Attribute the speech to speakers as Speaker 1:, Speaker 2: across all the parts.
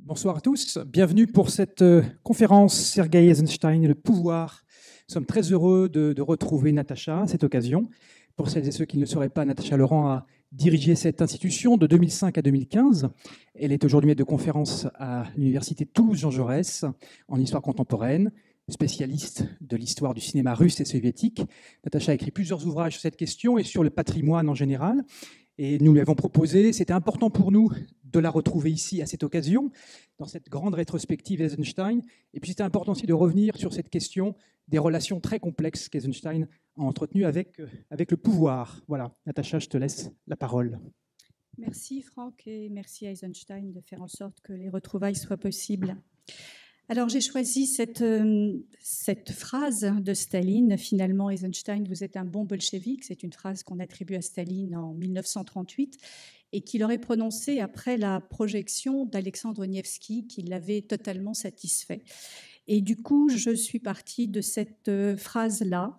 Speaker 1: Bonsoir à tous, bienvenue pour cette conférence Sergei Eisenstein, le pouvoir. Nous sommes très heureux de retrouver Natacha à cette occasion. Pour celles et ceux qui ne le sauraient pas, Natacha Laurent a dirigé cette institution de 2005 à 2015. Elle est aujourd'hui maître de conférence à l'université Toulouse-Jean Jaurès en histoire contemporaine, spécialiste de l'histoire du cinéma russe et soviétique. Natacha a écrit plusieurs ouvrages sur cette question et sur le patrimoine en général. Et nous lui avons proposé, c'était important pour nous de la retrouver ici à cette occasion, dans cette grande rétrospective Eisenstein. Et puis c'était important aussi de revenir sur cette question des relations très complexes qu'Eisenstein a entretenues avec le pouvoir. Voilà, Natacha, je te laisse la parole.
Speaker 2: Merci Franck et merci à Eisenstein de faire en sorte que les retrouvailles soient possibles. Alors j'ai choisi cette phrase de Staline. Finalement, Eisenstein, vous êtes un bon bolchevique. C'est une phrase qu'on attribue à Staline en 1938 et qu'il aurait prononcée après la projection d'Alexandre Nevsky, qui l'avait totalement satisfait. Et du coup, je suis partie de cette phrase-là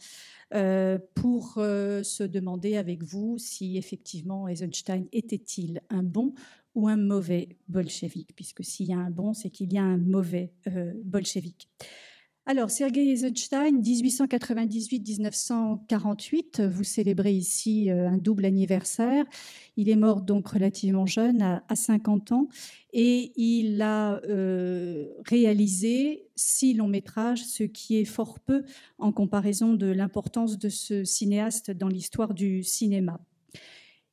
Speaker 2: pour se demander avec vous si effectivement Eisenstein était-il un bon ou un mauvais bolchevique, puisque s'il y a un bon, c'est qu'il y a un mauvais bolchevique. Alors, Sergei Eisenstein, 1898-1948, vous célébrez ici un double anniversaire. Il est mort donc relativement jeune, à 50 ans, et il a réalisé 6 longs métrages, ce qui est fort peu en comparaison de l'importance de ce cinéaste dans l'histoire du cinéma.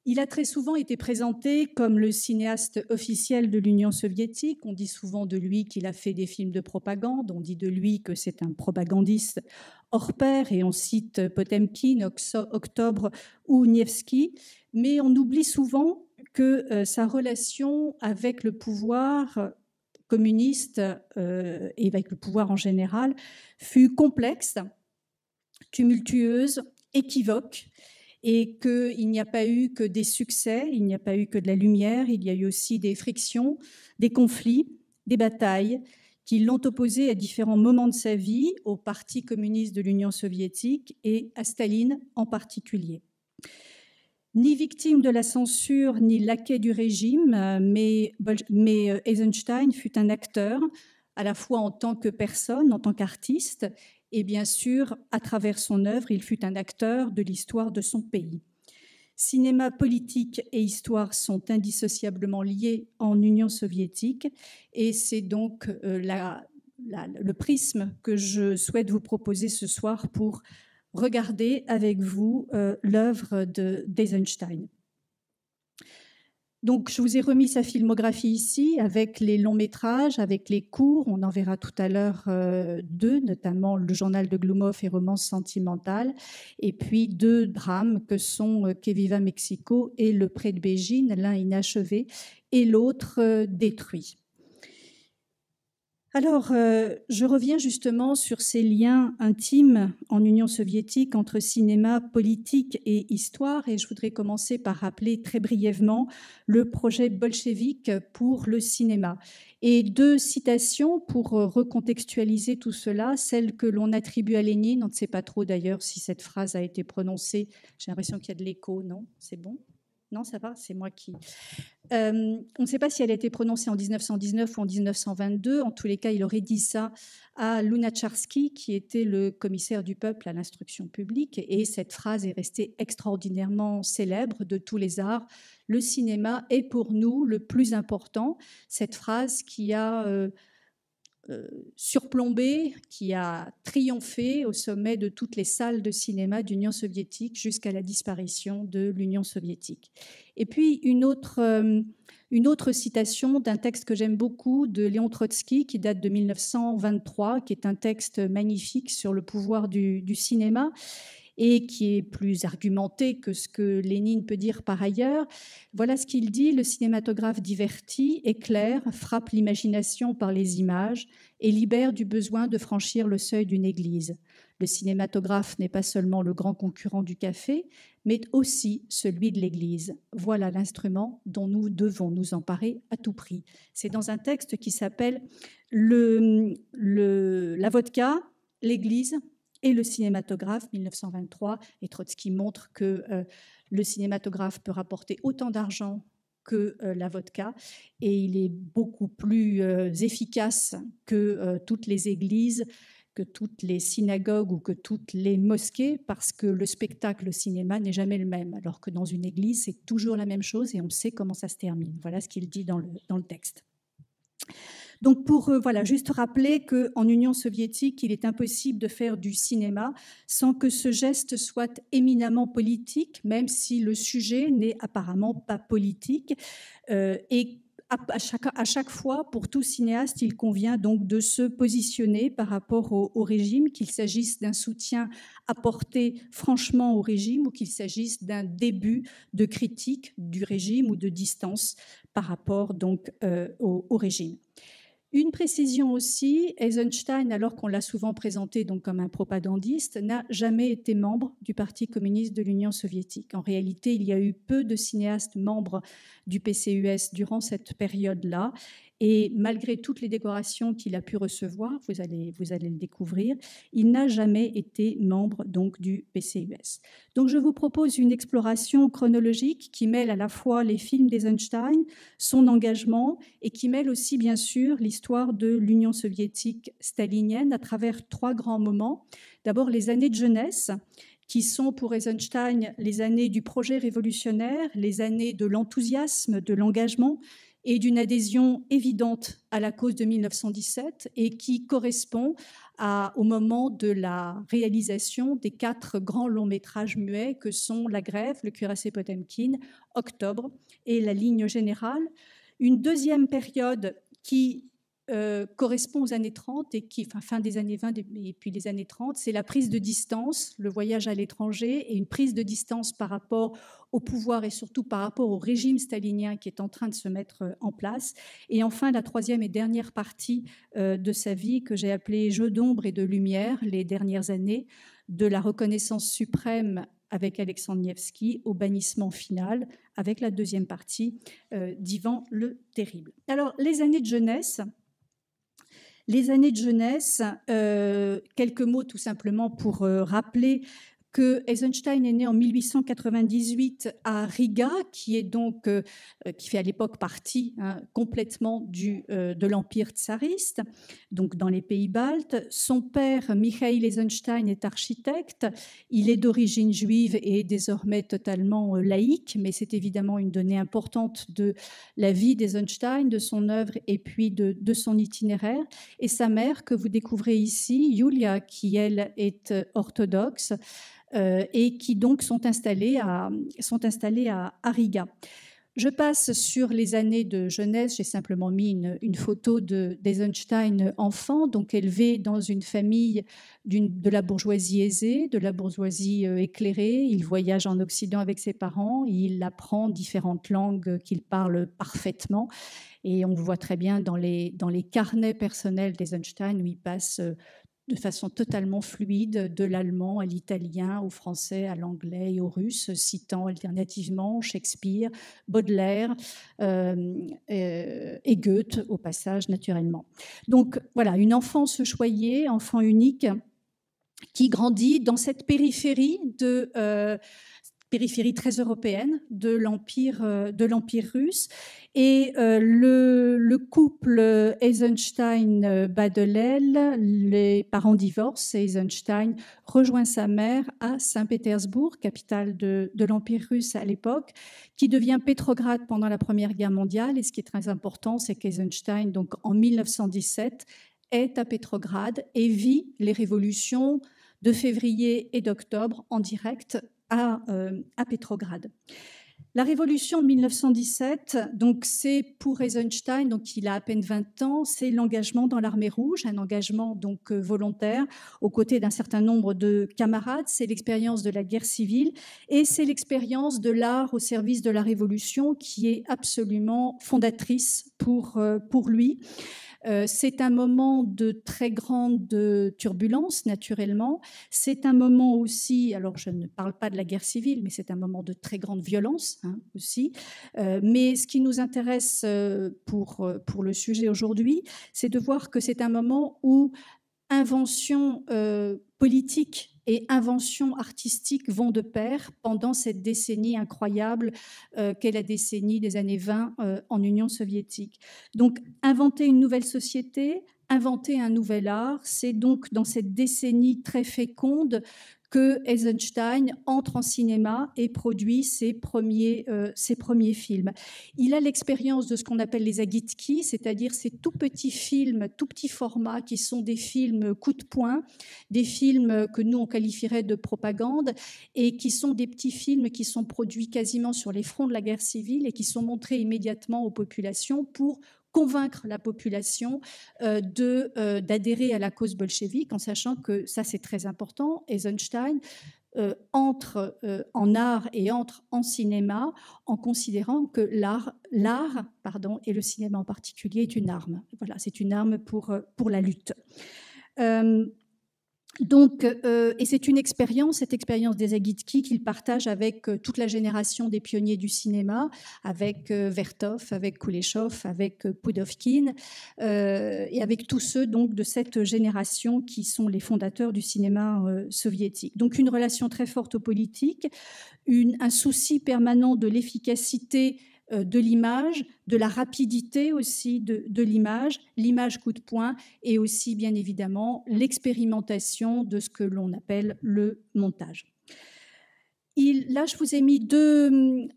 Speaker 2: Il a très souvent été présenté comme le cinéaste officiel de l'Union soviétique. On dit souvent de lui qu'il a fait des films de propagande, on dit de lui que c'est un propagandiste hors pair, et on cite Potemkin, Octobre ou Nevsky, mais on oublie souvent que sa relation avec le pouvoir communiste et avec le pouvoir en général fut complexe, tumultueuse, équivoque, et qu'il n'y a pas eu que des succès, il n'y a pas eu que de la lumière, il y a eu aussi des frictions, des conflits, des batailles qui l'ont opposé à différents moments de sa vie au Parti communiste de l'Union soviétique et à Staline en particulier. Ni victime de la censure, ni laquais du régime, mais Eisenstein fut un acteur, à la fois en tant que personne, en tant qu'artiste, et bien sûr, à travers son œuvre, il fut un acteur de l'histoire de son pays. Cinéma, politique et histoire sont indissociablement liés en Union soviétique, et c'est donc le prisme que je souhaite vous proposer ce soir pour regarder avec vous l'œuvre d'Eisenstein. Donc, je vous ai remis sa filmographie ici, avec les longs métrages, avec les courts. On en verra tout à l'heure 2, notamment Le Journal de Glumov et Romance sentimentale, et puis 2 drames que sont Que Viva Mexico et Le Pré de Bégine, l'un inachevé et l'autre détruit. Alors, je reviens justement sur ces liens intimes en Union soviétique entre cinéma, politique et histoire, et je voudrais commencer par rappeler très brièvement le projet bolchevique pour le cinéma. Et 2 citations pour recontextualiser tout cela, celle que l'on attribue à Lénine, on ne sait pas trop d'ailleurs si cette phrase a été prononcée, j'ai l'impression qu'il y a de l'écho, non? C'est bon? Non, ça va, c'est moi qui... on ne sait pas si elle a été prononcée en 1919 ou en 1922. En tous les cas, il aurait dit ça à Lunacharsky, qui était le commissaire du peuple à l'instruction publique. Et cette phrase est restée extraordinairement célèbre de tous les arts. Le cinéma est pour nous le plus important. Cette phrase qui a surplombé, qui a triomphé au sommet de toutes les salles de cinéma d'Union soviétique jusqu'à la disparition de l'Union soviétique. Et puis une autre citation d'un texte que j'aime beaucoup de Léon Trotsky qui date de 1923, qui est un texte magnifique sur le pouvoir du cinéma et qui est plus argumenté que ce que Lénine peut dire par ailleurs. Voilà ce qu'il dit: le cinématographe divertit, éclaire, frappe l'imagination par les images et libère du besoin de franchir le seuil d'une église. Le cinématographe n'est pas seulement le grand concurrent du café, mais aussi celui de l'église. Voilà l'instrument dont nous devons nous emparer à tout prix. C'est dans un texte qui s'appelle La vodka, l'église et le cinématographe, 1923, et Trotsky montre que le cinématographe peut rapporter autant d'argent que la vodka, et il est beaucoup plus efficace que toutes les églises, que toutes les synagogues ou que toutes les mosquées, parce que le spectacle au cinéma n'est jamais le même, alors que dans une église, c'est toujours la même chose et on sait comment ça se termine. Voilà ce qu'il dit dans le texte. Donc pour voilà, juste rappeler qu'en Union soviétique, il est impossible de faire du cinéma sans que ce geste soit éminemment politique, même si le sujet n'est apparemment pas politique. Et à chaque fois, pour tout cinéaste, il convient donc de se positionner par rapport au régime, qu'il s'agisse d'un soutien apporté franchement au régime ou qu'il s'agisse d'un début de critique du régime ou de distance par rapport donc au régime. Une précision aussi, Eisenstein, alors qu'on l'a souvent présenté donc comme un propagandiste, n'a jamais été membre du Parti communiste de l'Union soviétique. En réalité, il y a eu peu de cinéastes membres du PCUS durant cette période-là. Et malgré toutes les décorations qu'il a pu recevoir, vous allez le découvrir, il n'a jamais été membre donc du PCUS. Donc je vous propose une exploration chronologique qui mêle à la fois les films d'Eisenstein, son engagement, et qui mêle aussi bien sûr l'histoire de l'Union soviétique stalinienne à travers trois grands moments. D'abord les années de jeunesse, qui sont pour Eisenstein les années du projet révolutionnaire, les années de l'enthousiasme, de l'engagement, et d'une adhésion évidente à la cause de 1917 et qui correspond au moment de la réalisation des 4 grands longs métrages muets que sont La Grève, Le Cuirassé Potemkin, Octobre et La Ligne générale. Une deuxième période qui correspond aux années 30 et qui, enfin, fin des années 20 et puis les années 30, c'est la prise de distance, le voyage à l'étranger et une prise de distance par rapport au pouvoir et surtout par rapport au régime stalinien qui est en train de se mettre en place. Et enfin, la troisième et dernière partie de sa vie que j'ai appelée Jeu d'ombre et de lumière, les dernières années, de la reconnaissance suprême avec Alexandre Nevsky au bannissement final, avec la deuxième partie d'Ivan le Terrible. Alors, les années de jeunesse, quelques mots tout simplement pour rappeler que Eisenstein est né en 1898 à Riga, qui est donc, qui fait à l'époque partie complètement de l'Empire tsariste, donc dans les pays baltes. Son père, Mikhail Eisenstein, est architecte. Il est d'origine juive et est désormais totalement laïque, mais c'est évidemment une donnée importante de la vie d'Eisenstein, de son œuvre et puis de son itinéraire. Et sa mère, que vous découvrez ici, Yulia, qui elle est orthodoxe, et qui donc sont installés à Riga. Je passe sur les années de jeunesse. J'ai simplement mis une photo d'Eisenstein enfant, donc élevé dans une famille de la bourgeoisie aisée, de la bourgeoisie éclairée. Il voyage en Occident avec ses parents. Il apprend différentes langues qu'il parle parfaitement. Et on voit très bien dans les carnets personnels d'Eisenstein où il passe de façon totalement fluide de l'allemand à l'italien, au français, à l'anglais et au russe, citant alternativement Shakespeare, Baudelaire et Goethe au passage naturellement. Donc voilà, une enfance choyée, enfant unique, qui grandit dans cette périphérie périphérie très européenne de l'Empire russe. Et le couple Eisenstein-Badeleï, les parents divorcent, Eisenstein rejoint sa mère à Saint-Pétersbourg, capitale de l'Empire russe à l'époque, qui devient Pétrograd pendant la Première Guerre mondiale. Et ce qui est très important, c'est qu'Eisenstein, donc en 1917, est à Pétrograd et vit les révolutions de février et d'octobre en direct à Pétrograd. La révolution de 1917, donc c'est pour Eisenstein, donc il a à peine 20 ans, c'est l'engagement dans l'armée rouge, un engagement donc volontaire aux côtés d'un certain nombre de camarades. C'est l'expérience de la guerre civile et c'est l'expérience de l'art au service de la révolution qui est absolument fondatrice pour lui. C'est un moment de très grande turbulence, naturellement. C'est un moment aussi, alors je ne parle pas de la guerre civile, mais c'est un moment de très grande violence aussi. Mais ce qui nous intéresse pour le sujet aujourd'hui, c'est de voir que c'est un moment où invention politique et invention artistique vont de pair pendant cette décennie incroyable qu'est la décennie des années 20 en Union soviétique. Donc, inventer une nouvelle société, inventer un nouvel art, c'est donc dans cette décennie très féconde que Eisenstein entre en cinéma et produit ses premiers films. Il a l'expérience de ce qu'on appelle les agitki, c'est-à-dire ces tout petits films, tout petits formats qui sont des films coup de poing, des films que nous on qualifierait de propagande et qui sont des petits films qui sont produits quasiment sur les fronts de la guerre civile et qui sont montrés immédiatement aux populations pour convaincre la population d'adhérer à la cause bolchevique, en sachant que ça c'est très important. Eisenstein entre en art et entre en cinéma en considérant que l'art et le cinéma en particulier est une arme. Voilà, c'est une arme pour la lutte. Donc, et c'est cette expérience des agitki qu'il partage avec toute la génération des pionniers du cinéma, avec Vertov, avec Kuleshov, avec Pudovkin, et avec tous ceux donc de cette génération qui sont les fondateurs du cinéma soviétique. Donc une relation très forte aux politiques, un souci permanent de l'efficacité de l'image, de la rapidité aussi de l'image coup de poing, et aussi bien évidemment l'expérimentation de ce que l'on appelle le montage. Là, je vous ai mis deux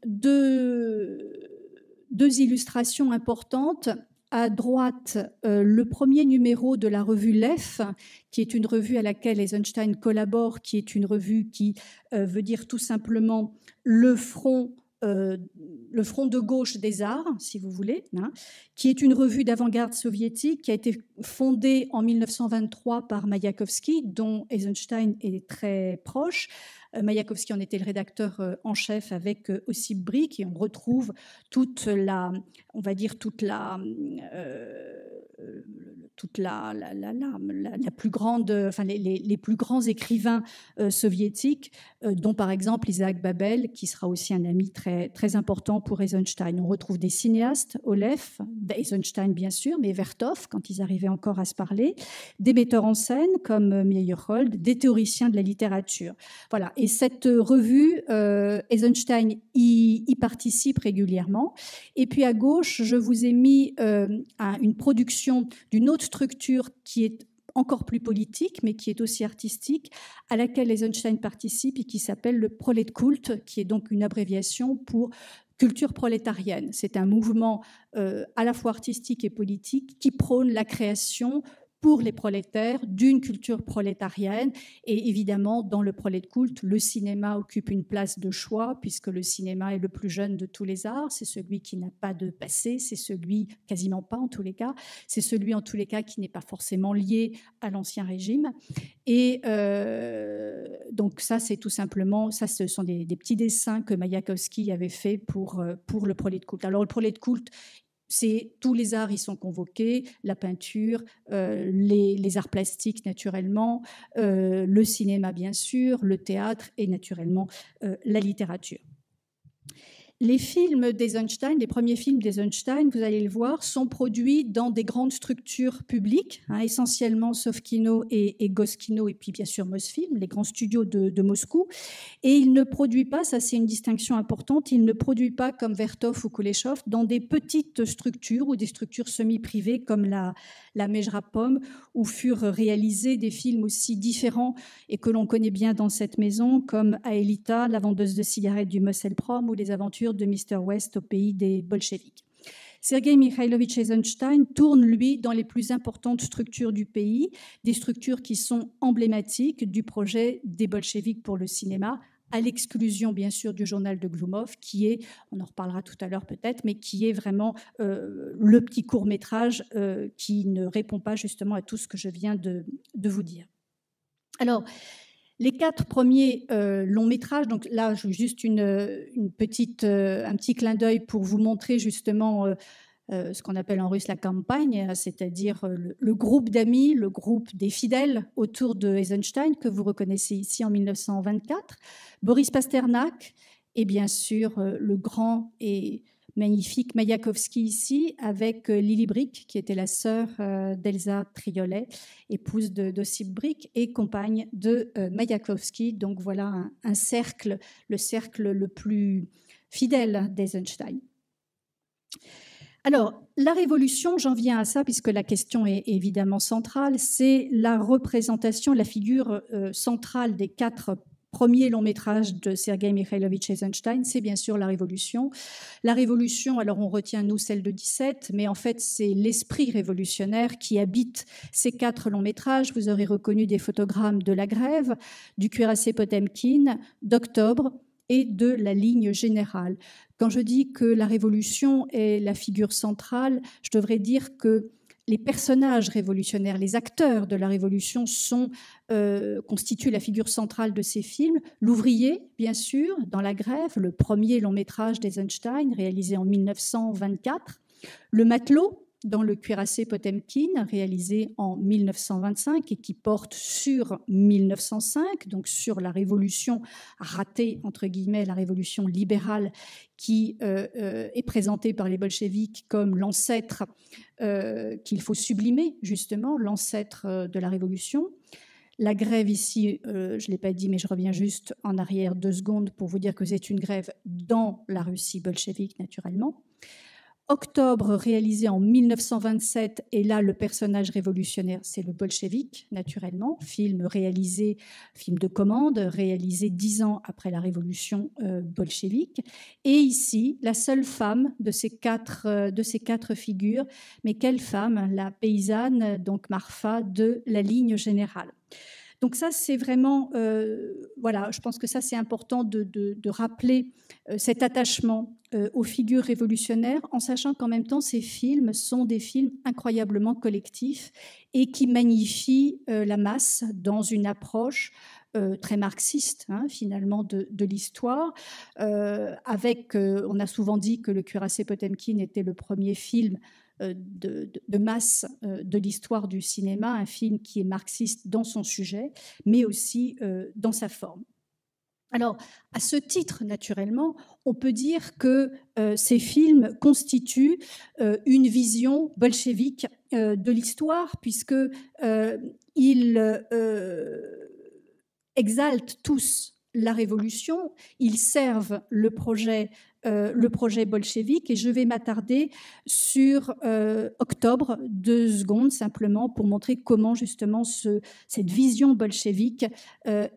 Speaker 2: illustrations importantes. À droite, le premier numéro de la revue Lef, qui est une revue à laquelle Eisenstein collabore, qui est une revue qui veut dire tout simplement le front de gauche des arts, si vous voulez, hein, qui est une revue d'avant-garde soviétique qui a été fondée en 1923 par Mayakovsky, dont Eisenstein est très proche. Mayakovsky en était le rédacteur en chef avec Ossip Brik, et on retrouve toute la plus grande, enfin les plus grands écrivains soviétiques, dont par exemple Isaac Babel, qui sera aussi un ami très, très important pour Eisenstein. On retrouve des cinéastes, Oleff, Eisenstein bien sûr, mais Vertov, quand ils arrivaient encore à se parler, des metteurs en scène comme Meyerhold, des théoriciens de la littérature. Voilà. Et cette revue, Eisenstein y participe régulièrement. Et puis à gauche, je vous ai mis une production d'une autre structure qui est encore plus politique, mais qui est aussi artistique, à laquelle Eisenstein participe et qui s'appelle le Proletkult, qui est donc une abréviation pour culture prolétarienne. C'est un mouvement à la fois artistique et politique qui prône la création pour les prolétaires d'une culture prolétarienne. Et évidemment, dans le Proletkult, le cinéma occupe une place de choix, puisque le cinéma est le plus jeune de tous les arts. C'est celui qui n'a pas de passé, c'est celui, quasiment pas en tous les cas, c'est celui en tous les cas qui n'est pas forcément lié à l'Ancien Régime. Et donc ça, c'est tout simplement, ça ce sont des petits dessins que Mayakovsky avait fait pour le Proletkult. Alors le Proletkult, c'est tous les arts y sont convoqués, la peinture, les arts plastiques naturellement, le cinéma bien sûr, le théâtre et naturellement la littérature. Les films d'Eisenstein, les premiers films d'Eisenstein, vous allez le voir, sont produits dans des grandes structures publiques, hein, essentiellement Sovkino et Goskino, et puis bien sûr Mosfilm, les grands studios de Moscou. Et il ne produit pas, ça c'est une distinction importante, il ne produit pas comme Vertov ou Kuleshov dans des petites structures ou des structures semi-privées comme la Mejrapom, où furent réalisés des films aussi différents et que l'on connaît bien dans cette maison, comme Aelita, la vendeuse de cigarettes du Mosselprom, ou les aventures de Mr. West au pays des bolcheviks. Sergei Mikhailovitch Eisenstein tourne, lui, dans les plus importantes structures du pays, des structures qui sont emblématiques du projet des bolcheviks pour le cinéma, à l'exclusion, bien sûr, du journal de Glumov, qui est, on en reparlera tout à l'heure peut-être, mais qui est vraiment le petit court-métrage qui ne répond pas justement à tout ce que je viens de vous dire. Alors, les 4 premiers longs métrages, donc là, juste un petit clin d'œil pour vous montrer justement ce qu'on appelle en russe la campagne, c'est-à-dire le groupe d'amis, le groupe des fidèles autour de Eisenstein, que vous reconnaissez ici en 1924, Boris Pasternak, et bien sûr le grand et magnifique Mayakovsky ici, avec Lily Brick, qui était la sœur d'Elsa Triolet, épouse d'Ossip Brick et compagne de Mayakovsky. Donc voilà un cercle, le cercle le plus fidèle d'Eisenstein. Alors, la révolution, j'en viens à ça puisque la question est évidemment centrale, c'est la représentation, la figure centrale des 4 premier long métrage de Sergei Mikhailovitch Eisenstein, c'est bien sûr la Révolution. La Révolution, alors on retient nous celle de 17, mais en fait c'est l'esprit révolutionnaire qui habite ces 4 longs métrages. Vous aurez reconnu des photogrammes de la grève, du cuirassé Potemkin, d'Octobre et de la ligne générale. Quand je dis que la Révolution est la figure centrale, je devrais dire que les personnages révolutionnaires, les acteurs de la Révolution constituent la figure centrale de ces films. L'ouvrier, bien sûr, dans la grève, le premier long métrage d'Eisenstein, réalisé en 1924. Le matelot, dans le cuirassé Potemkin, réalisé en 1925 et qui porte sur 1905, donc sur la révolution ratée, entre guillemets, la révolution libérale qui est présentée par les bolcheviks comme l'ancêtre qu'il faut sublimer, justement, l'ancêtre de la révolution. La grève ici, je ne l'ai pas dit, mais je reviens juste en arrière 2 secondes pour vous dire que c'est une grève dans la Russie bolchevique, naturellement. Octobre, réalisé en 1927, et là, le personnage révolutionnaire, c'est le bolchevique, naturellement, film de commande, réalisé 10 ans après la révolution bolchevique. Et ici, la seule femme de ces quatre figures, mais quelle femme? La paysanne, donc Marfa, de la ligne générale. Donc ça, c'est vraiment, voilà, je pense que ça, c'est important de rappeler cet attachement aux figures révolutionnaires, en sachant qu'en même temps, ces films sont des films incroyablement collectifs et qui magnifient la masse dans une approche très marxiste, hein, finalement, de l'histoire. On a souvent dit que le cuirassé Potemkin était le premier film de masse de l'histoire du cinéma, un film qui est marxiste dans son sujet, mais aussi dans sa forme. Alors, à ce titre, naturellement, on peut dire que ces films constituent une vision bolchevique de l'histoire, puisqu'ils exaltent tous la révolution, ils servent le projet bolchevique, et je vais m'attarder sur Octobre, 2 secondes simplement pour montrer comment justement cette vision bolchevique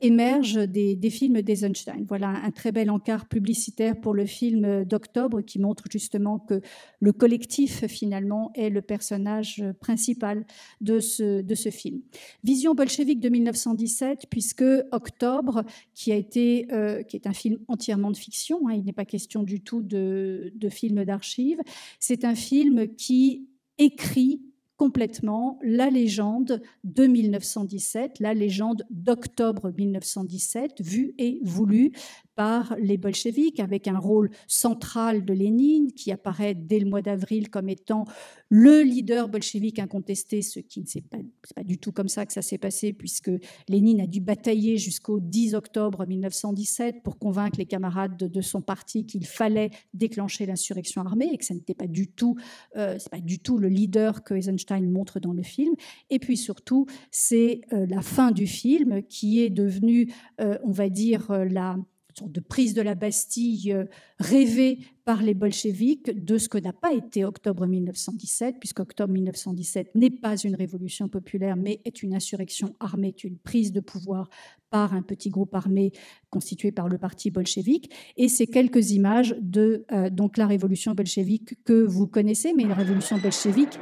Speaker 2: émerge des films d'Eisenstein. Voilà un très bel encart publicitaire pour le film d'Octobre qui montre justement que le collectif finalement est le personnage principal de ce film. Vision bolchevique de 1917, puisque Octobre, qui est un film entièrement de fiction, hein, il n'est pas question du tout de film d'archives. C'est un film qui écrit complètement la légende de 1917, la légende d'Octobre 1917, vue et voulue par les bolcheviks, avec un rôle central de Lénine, qui apparaît dès le mois d'avril comme étant le leader bolchevique incontesté, ce qui ne c'est pas du tout comme ça que ça s'est passé, puisque Lénine a dû batailler jusqu'au 10 octobre 1917 pour convaincre les camarades de son parti qu'il fallait déclencher l'insurrection armée et que ça n'était pas du tout, c'est pas du tout le leader que Eisenstein montre dans le film. Et puis surtout, c'est la fin du film qui est devenue, on va dire, la sorte de prise de la Bastille rêvée par les bolcheviks de ce que n'a pas été Octobre 1917, puisque Octobre 1917 n'est pas une révolution populaire, mais est une insurrection armée, une prise de pouvoir par un petit groupe armé constitué par le parti bolchevique. Et c'est quelques images de donc la révolution bolchevique que vous connaissez, mais une révolution bolchevique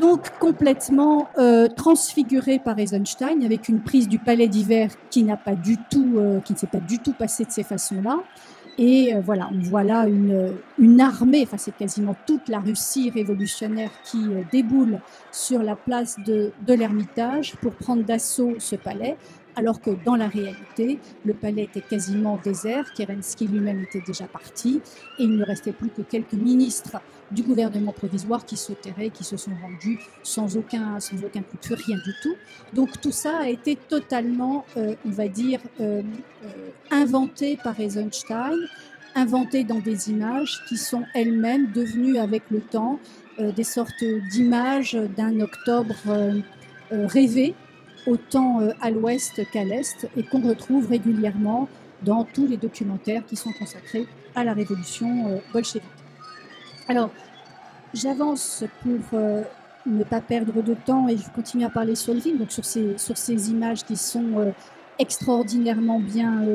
Speaker 2: donc complètement transfiguré par Eisenstein, avec une prise du palais d'hiver qui ne s'est pas du tout passée de ces façons-là. Et voilà, on voit là une armée, enfin c'est quasiment toute la Russie révolutionnaire qui déboule sur la place de l'Ermitage pour prendre d'assaut ce palais, alors que dans la réalité, le palais était quasiment désert, Kerensky lui-même était déjà parti, et il ne restait plus que quelques ministres du gouvernement provisoire qui se tairaient, qui se sont rendus sans aucun coup de feu, rien du tout. Donc tout ça a été totalement, on va dire, inventé par Eisenstein, inventées dans des images qui sont elles-mêmes devenues avec le temps des sortes d'images d'un octobre rêvé, autant à l'ouest qu'à l'est, et qu'on retrouve régulièrement dans tous les documentaires qui sont consacrés à la révolution bolchevique. Alors, j'avance pour ne pas perdre de temps et je continue à parler sur le film, donc sur ces images qui sont extraordinairement bien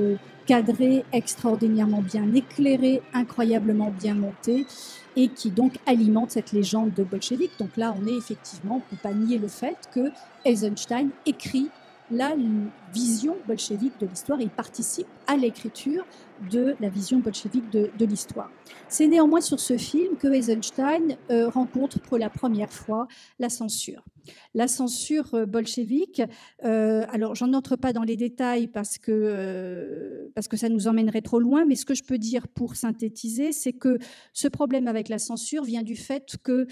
Speaker 2: cadrées, extraordinairement bien éclairées, incroyablement bien montées, et qui donc alimentent cette légende de bolchevique. Donc là, on est effectivement, on ne peut pas nier le fait que Eisenstein écrit la vision bolchevique de l'histoire et il participe à l'écriture de la vision bolchevique de l'histoire. C'est néanmoins sur ce film que Eisenstein rencontre pour la première fois la censure. La censure bolchevique, alors j'en entre pas dans les détails parce que ça nous emmènerait trop loin, mais ce que je peux dire pour synthétiser, c'est que ce problème avec la censure vient du fait que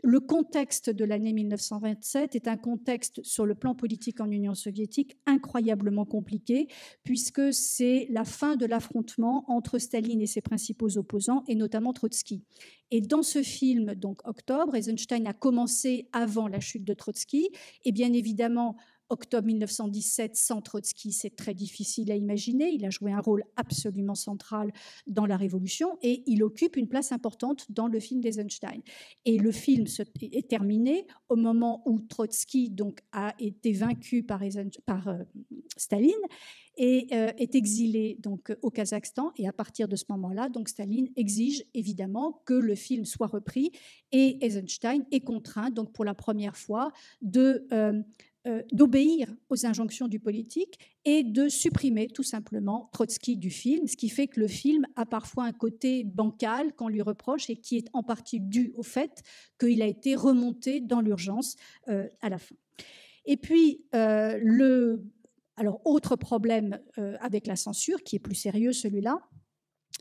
Speaker 2: le contexte de l'année 1927 est un contexte sur le plan politique en Union soviétique incroyablement compliqué, puisque c'est la fin de l'affrontement entre Staline et ses principaux opposants, et notamment Trotsky. Et dans ce film, donc Octobre, Eisenstein a commencé avant la chute de Trotsky, et bien évidemment, octobre 1917, sans Trotsky, c'est très difficile à imaginer. Il a joué un rôle absolument central dans la Révolution et il occupe une place importante dans le film d'Eisenstein. Et le film est terminé au moment où Trotsky donc, a été vaincu par Staline et est exilé donc, au Kazakhstan. Et à partir de ce moment-là, donc, Staline exige évidemment que le film soit repris et Eisenstein est contraint, donc, pour la première fois, d'obéir aux injonctions du politique et de supprimer tout simplement Trotsky du film, ce qui fait que le film a parfois un côté bancal qu'on lui reproche et qui est en partie dû au fait qu'il a été remonté dans l'urgence à la fin. Et puis, alors, autre problème avec la censure, qui est plus sérieux celui-là,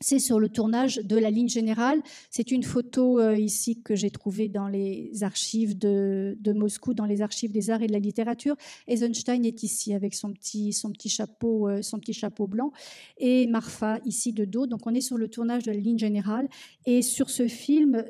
Speaker 2: c'est sur le tournage de La Ligne Générale. C'est une photo ici que j'ai trouvée dans les archives de Moscou, dans les archives des arts et de la littérature. Eisenstein est ici avec son petit chapeau blanc et Marfa ici de dos. Donc on est sur le tournage de La Ligne Générale. Et sur ce film,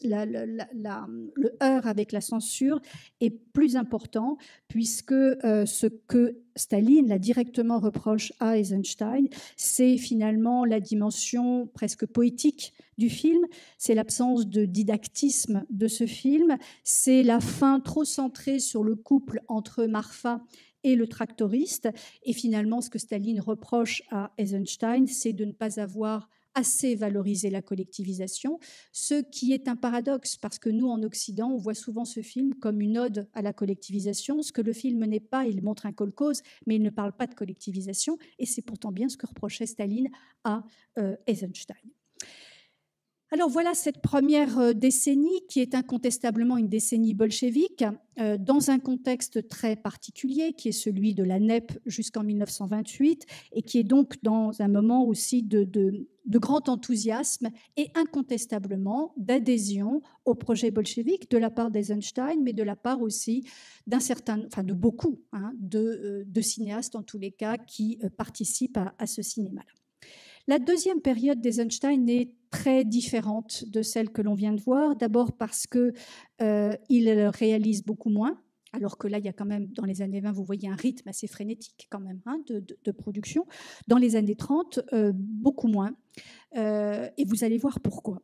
Speaker 2: le heurt avec la censure est plus important puisque ce que Staline l'a directement reproche à Eisenstein, c'est finalement la dimension presque poétique du film, c'est l'absence de didactisme de ce film, c'est la fin trop centrée sur le couple entre Marfa et le tractoriste. Et finalement, ce que Staline reproche à Eisenstein, c'est de ne pas avoir assez valorisé la collectivisation, ce qui est un paradoxe parce que nous, en Occident, on voit souvent ce film comme une ode à la collectivisation, ce que le film n'est pas. Il montre un kolkhoz, mais il ne parle pas de collectivisation, et c'est pourtant bien ce que reprochait Staline à Eisenstein. Alors voilà cette première décennie qui est incontestablement une décennie bolchevique dans un contexte très particulier qui est celui de la NEP jusqu'en 1928 et qui est donc dans un moment aussi de grand enthousiasme et incontestablement d'adhésion au projet bolchevique de la part d'Eisenstein, mais de la part aussi de beaucoup de cinéastes en tous les cas qui participent à ce cinéma-là. La deuxième période d'Eisenstein est très différente de celle que l'on vient de voir. D'abord parce qu'il réalise beaucoup moins, alors que là, il y a quand même, dans les années 20, vous voyez un rythme assez frénétique quand même de production. Dans les années 30, beaucoup moins. Et vous allez voir pourquoi.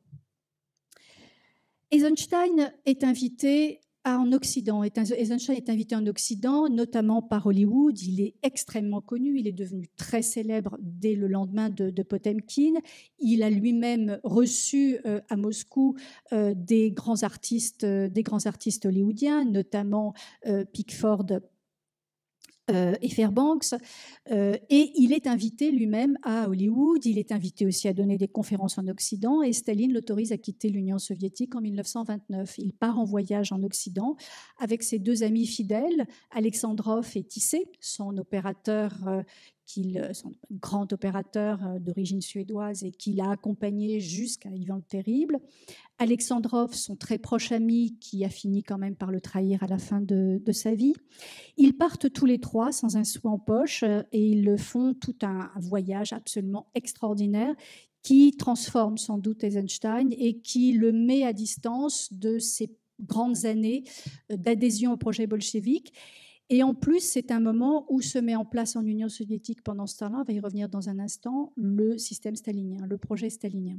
Speaker 2: Eisenstein est invité en Occident. Eisenstein est invité en Occident, notamment par Hollywood. Il est extrêmement connu. Il est devenu très célèbre dès le lendemain de Potemkin. Il a lui-même reçu à Moscou des grands artistes hollywoodiens, notamment Pickford et Fairbanks, et il est invité lui-même à Hollywood, il est invité aussi à donner des conférences en Occident, et Staline l'autorise à quitter l'Union soviétique en 1929. Il part en voyage en Occident avec ses deux amis fidèles, Alexandrov et Tissé, son opérateur son grand opérateur d'origine suédoise et qu'il a accompagné jusqu'à Ivan le Terrible. Alexandrov, son très proche ami, qui a fini quand même par le trahir à la fin de sa vie. Ils partent tous les trois sans un sou en poche et ils font tout un voyage absolument extraordinaire qui transforme sans doute Eisenstein et qui le met à distance de ses grandes années d'adhésion au projet bolchevique. Et en plus, c'est un moment où se met en place en Union soviétique pendant ce temps-là, on va y revenir dans un instant, le système stalinien, le projet stalinien.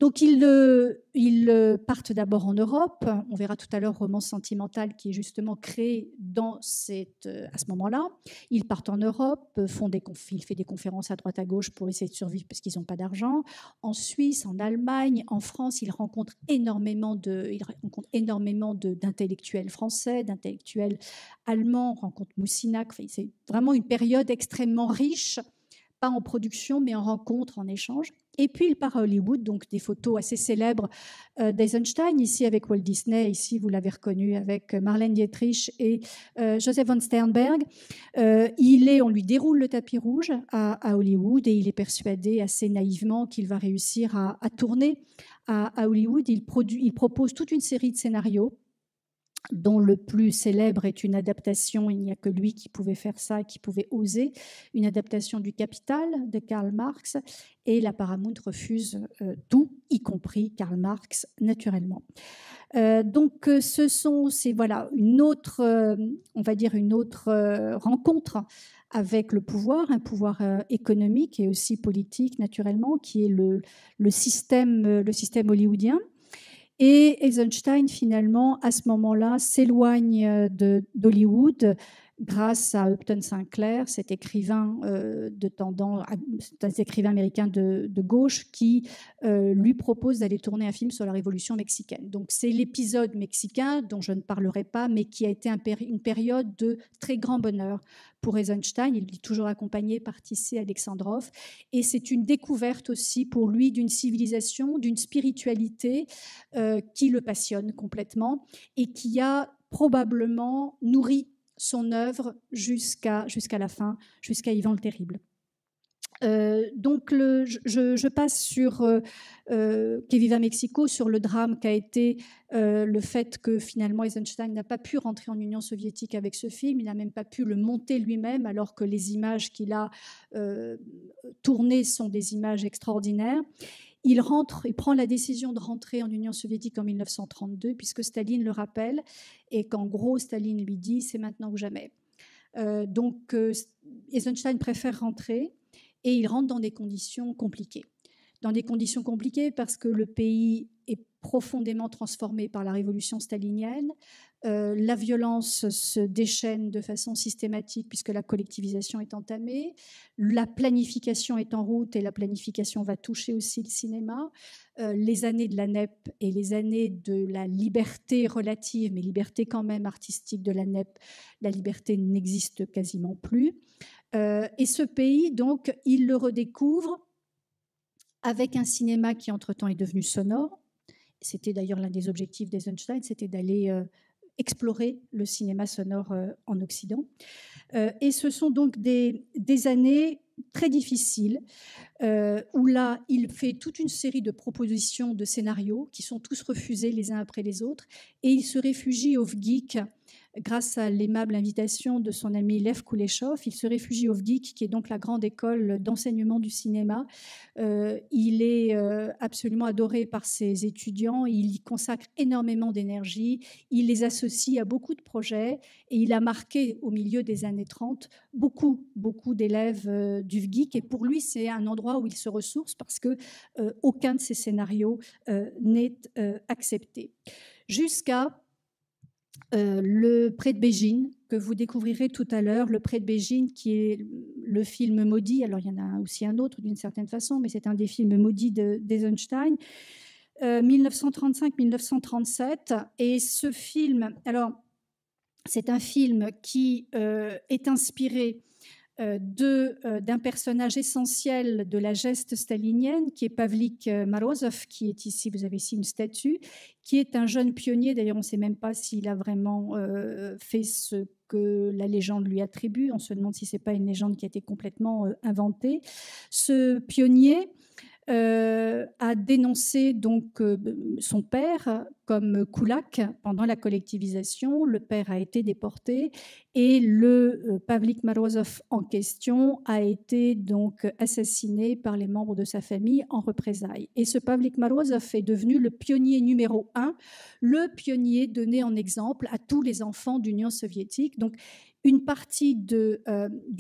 Speaker 2: Donc ils partent d'abord en Europe. On verra tout à l'heure Romance sentimentale qui est justement créé à ce moment-là. Ils partent en Europe, il fait des conférences à droite à gauche pour essayer de survivre parce qu'ils n'ont pas d'argent. En Suisse, en Allemagne, en France, il rencontre énormément d'intellectuels français, d'intellectuels allemands, rencontre Moussinac. Enfin, c'est vraiment une période extrêmement riche, pas en production, mais en rencontres, en échanges. Et puis, il part à Hollywood, donc des photos assez célèbres d'Eisenstein, ici avec Walt Disney, ici, vous l'avez reconnu, avec Marlène Dietrich et Joseph von Sternberg. On lui déroule le tapis rouge à Hollywood et il est persuadé assez naïvement qu'il va réussir à tourner à Hollywood. Il propose toute une série de scénarios, dont le plus célèbre est une adaptation, il n'y a que lui qui pouvait faire ça, qui pouvait oser, une adaptation du Capital de Karl Marx, et la Paramount refuse tout, y compris Karl Marx, naturellement. Donc, c'est voilà une autre, on va dire une autre rencontre avec le pouvoir, un pouvoir économique et aussi politique, naturellement, qui est le système hollywoodien. Et Eisenstein, finalement, à ce moment-là, s'éloigne d'Hollywood grâce à Upton Sinclair, cet écrivain américain de gauche qui lui propose d'aller tourner un film sur la Révolution mexicaine. Donc c'est l'épisode mexicain dont je ne parlerai pas, mais qui a été une période de très grand bonheur pour Eisenstein. Il est toujours accompagné par Tissé Alexandrov. Et c'est une découverte aussi pour lui d'une civilisation, d'une spiritualité qui le passionne complètement et qui a probablement nourri son œuvre jusqu'à la fin, jusqu'à Ivan le Terrible. Donc je passe sur Que Viva Mexico, sur le drame qu'a été le fait que finalement Eisenstein n'a pas pu rentrer en Union soviétique avec ce film, il n'a même pas pu le monter lui-même alors que les images qu'il a tournées sont des images extraordinaires. Il prend la décision de rentrer en Union soviétique en 1932, puisque Staline le rappelle, et qu'en gros, Staline lui dit « c'est maintenant ou jamais ». Donc, Eisenstein préfère rentrer, et il rentre dans des conditions compliquées. Dans des conditions compliquées parce que le pays est profondément transformé par la révolution stalinienne. La violence se déchaîne de façon systématique puisque la collectivisation est entamée. La planification est en route et la planification va toucher aussi le cinéma. Les années de la NEP et les années de la liberté relative, mais liberté quand même artistique de la NEP, la liberté n'existe quasiment plus. Et ce pays, donc, il le redécouvre avec un cinéma qui, entre-temps, est devenu sonore. C'était d'ailleurs l'un des objectifs d'Eisenstein, c'était d'aller explorer le cinéma sonore en Occident. Et ce sont donc des années très difficiles où là, il fait toute une série de propositions de scénarios qui sont tous refusés les uns après les autres. Et il se réfugie au VGIC grâce à l'aimable invitation de son ami Lev Kuleshov. Il se réfugie au VGIC, qui est donc la grande école d'enseignement du cinéma. Il est absolument adoré par ses étudiants. Il y consacre énormément d'énergie. Il les associe à beaucoup de projets. Et il a marqué, au milieu des années 30, beaucoup d'élèves du VGIC. Et pour lui, c'est un endroit où il se ressource parce qu'aucun de ses scénarios n'est accepté. Jusqu'à le Pré de Bégine, que vous découvrirez tout à l'heure, le Pré de Bégine, qui est le film maudit. Alors, il y en a aussi un autre d'une certaine façon, mais c'est un des films maudits d'Eisenstein, 1935-1937. Et ce film, alors, c'est un film qui est inspiré d'un personnage essentiel de la geste stalinienne, qui est Pavlik Morozov, qui est ici, vous avez ici une statue, qui est un jeune pionnier. D'ailleurs, on ne sait même pas s'il a vraiment fait ce que la légende lui attribue. On se demande si ce n'est pas une légende qui a été complètement inventée. Ce pionnier a dénoncé donc son père comme kulak pendant la collectivisation. Le père a été déporté et le Pavlik Morozov en question a été donc assassiné par les membres de sa famille en représailles. Et ce Pavlik Morozov est devenu le pionnier numéro 1, le pionnier donné en exemple à tous les enfants d'Union soviétique. Donc, une partie du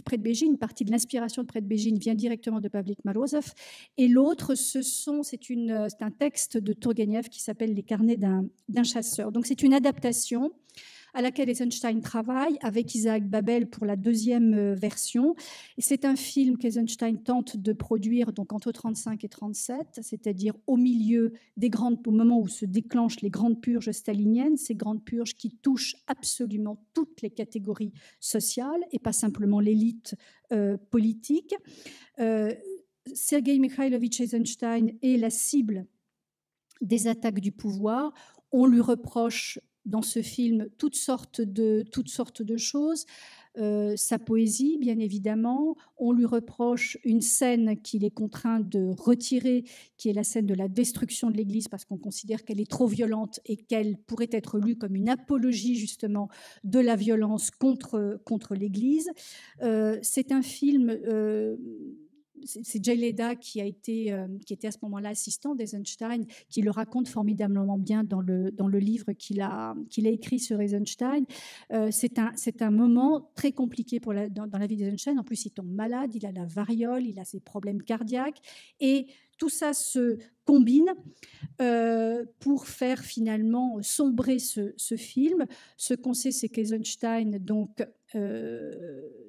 Speaker 2: Predbejin, une partie de l'inspiration de Predbejin vient directement de Pavlik Morozov, et l'autre, c'est un texte de Tourgueniev qui s'appelle Les carnets d'un chasseur. Donc c'est une adaptation à laquelle Eisenstein travaille avec Isaac Babel pour la deuxième version. C'est un film qu'Eisenstein tente de produire donc entre 1935 et 1937, c'est-à-dire au moment où se déclenchent les grandes purges staliniennes, ces grandes purges qui touchent absolument toutes les catégories sociales et pas simplement l'élite politique. Sergei Mikhailovitch Eisenstein est la cible des attaques du pouvoir. On lui reproche dans ce film toutes sortes de choses. Sa poésie, bien évidemment. On lui reproche une scène qu'il est contraint de retirer, qui est la scène de la destruction de l'Église, parce qu'on considère qu'elle est trop violente et qu'elle pourrait être lue comme une apologie justement de la violence contre l'Église. C'est un film... c'est Jay Leda qui était à ce moment-là assistant d'Eisenstein, qui le raconte formidablement bien dans le livre qu'il a écrit sur Eisenstein. C'est un moment très compliqué dans la vie d'Eisenstein. En plus, il tombe malade, il a la variole, il a ses problèmes cardiaques, et tout ça se combine pour faire finalement sombrer ce film. Ce qu'on sait, c'est qu'Eisenstein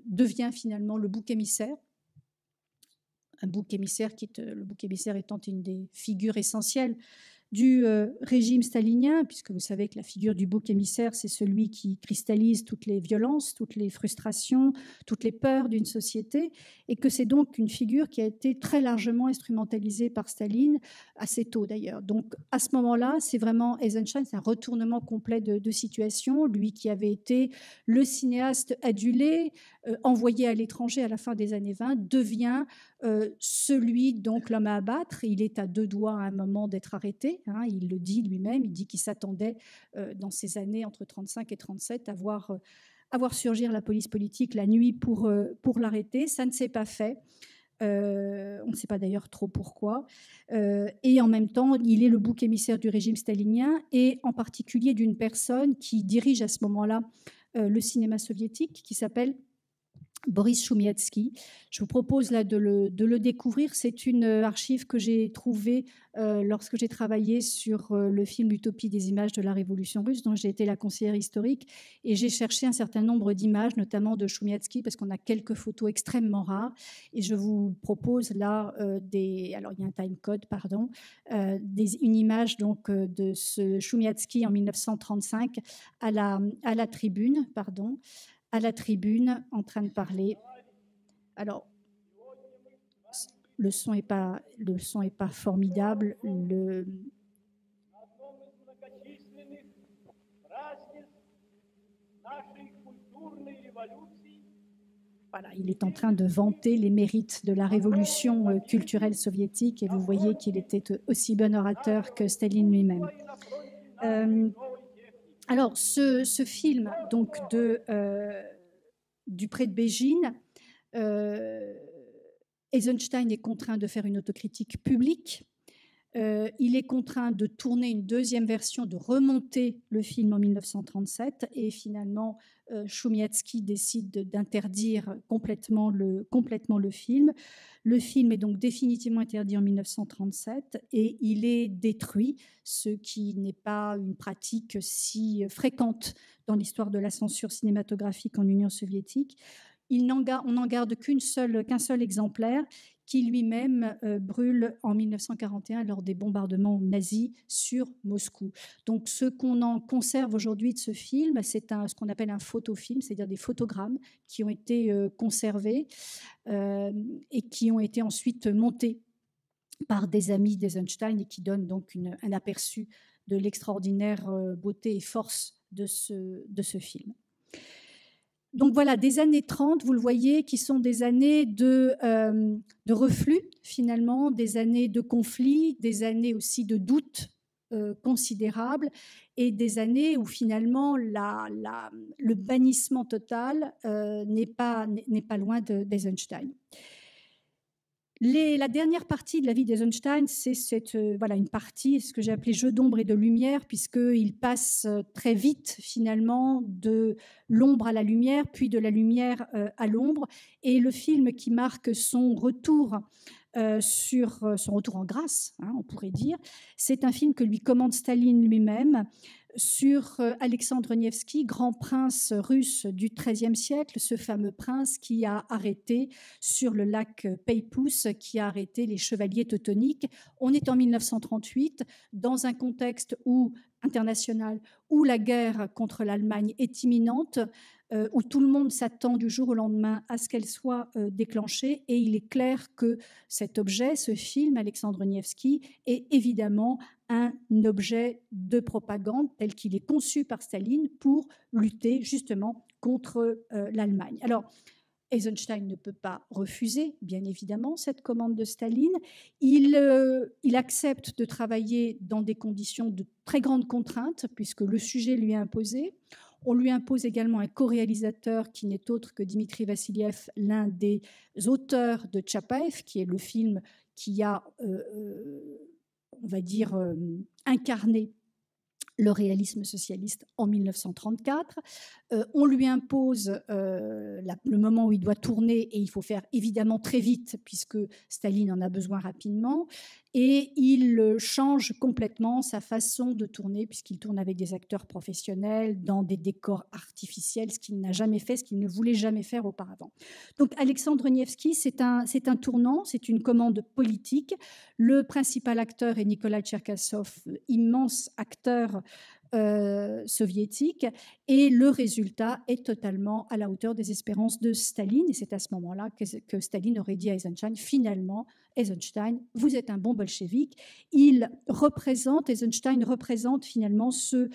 Speaker 2: devient finalement le bouc émissaire. Le bouc émissaire étant une des figures essentielles du régime stalinien, puisque vous savez que la figure du bouc émissaire, c'est celui qui cristallise toutes les violences, toutes les frustrations, toutes les peurs d'une société, et que c'est donc une figure qui a été très largement instrumentalisée par Staline, assez tôt d'ailleurs. Donc à ce moment-là, c'est vraiment Eisenstein, c'est un retournement complet de situation. Lui qui avait été le cinéaste adulé, envoyé à l'étranger à la fin des années 20, devient celui, donc l'homme à abattre. Il est à 2 doigts à un moment d'être arrêté. Il le dit lui-même, il dit qu'il s'attendait dans ces années entre 1935 et 1937 à voir surgir la police politique la nuit pour l'arrêter. Ça ne s'est pas fait. On ne sait pas d'ailleurs trop pourquoi. Et en même temps, il est le bouc émissaire du régime stalinien, et en particulier d'une personne qui dirige à ce moment-là le cinéma soviétique, qui s'appelle Boris Choumiatsky. Je vous propose là de le découvrir. C'est une archive que j'ai trouvée lorsque j'ai travaillé sur le film Utopie des images de la Révolution russe, dont j'ai été la conseillère historique, et j'ai cherché un certain nombre d'images, notamment de Choumiatsky, parce qu'on a quelques photos extrêmement rares. Et je vous propose là alors il y a un timecode, pardon, une image donc de ce Choumiatsky en 1935 à la tribune, pardon. À la tribune, en train de parler. Alors, le son est pas formidable. Voilà, il est en train de vanter les mérites de la révolution culturelle soviétique, et vous voyez qu'il était aussi bon orateur que Staline lui-même. Alors, ce film donc du Predbejin, Eisenstein est contraint de faire une autocritique publique. Il est contraint de tourner une deuxième version, de remonter le film en 1937, et finalement Choumiatsky décide d'interdire complètement le film. Le film est donc définitivement interdit en 1937 et il est détruit, ce qui n'est pas une pratique si fréquente dans l'histoire de la censure cinématographique en Union soviétique. On n'en garde qu'un seul exemplaire, qui lui-même brûle en 1941 lors des bombardements nazis sur Moscou. Donc ce qu'on en conserve aujourd'hui de ce film, c'est ce qu'on appelle un photofilm, c'est-à-dire des photogrammes qui ont été conservés et qui ont été ensuite montés par des amis d'Eisenstein, et qui donnent donc un aperçu de l'extraordinaire beauté et force de ce film. Donc voilà, des années 30, vous le voyez, qui sont des années de reflux, finalement, des années de conflits, des années aussi de doutes considérables, et des années où finalement le bannissement total n'est pas loin d'Eisenstein. La dernière partie de la vie d'Eisenstein, c'est une partie, ce que j'ai appelé jeu d'ombre et de lumière, puisqu'il passe très vite finalement de l'ombre à la lumière, puis de la lumière à l'ombre. Et le film qui marque son retour son retour en grâce, hein, on pourrait dire, c'est un film que lui commande Staline lui-même, sur Alexandre Nevsky, grand prince russe du XIIIe siècle, ce fameux prince qui a arrêté sur le lac Peipus, qui a arrêté les chevaliers teutoniques. On est en 1938, dans un contexte international où la guerre contre l'Allemagne est imminente, où tout le monde s'attend du jour au lendemain à ce qu'elle soit déclenchée. Et il est clair que cet objet, ce film, Alexandre Nevsky, est évidemment un objet de propagande tel qu'il est conçu par Staline pour lutter justement contre l'Allemagne. Alors, Eisenstein ne peut pas refuser, bien évidemment, cette commande de Staline. Il accepte de travailler dans des conditions de très grande contrainte, puisque le sujet lui est imposé. On lui impose également un co-réalisateur qui n'est autre que Dimitri Vassiliev, l'un des auteurs de Tchapaev, qui est le film qui a, on va dire, incarné le réalisme socialiste en 1934. On lui impose le moment où il doit tourner, et il faut faire évidemment très vite puisque Staline en a besoin rapidement, et il change complètement sa façon de tourner puisqu'il tourne avec des acteurs professionnels dans des décors artificiels, ce qu'il n'a jamais fait, ce qu'il ne voulait jamais faire auparavant. Donc Alexandre Nevsky, c'est un tournant, c'est une commande politique. Le principal acteur est Nikolai Tcherkassov, immense acteur soviétique, et le résultat est totalement à la hauteur des espérances de Staline, et c'est à ce moment-là que Staline aurait dit à Eisenstein, finalement, Eisenstein, vous êtes un bon bolchevique. Eisenstein représente finalement ce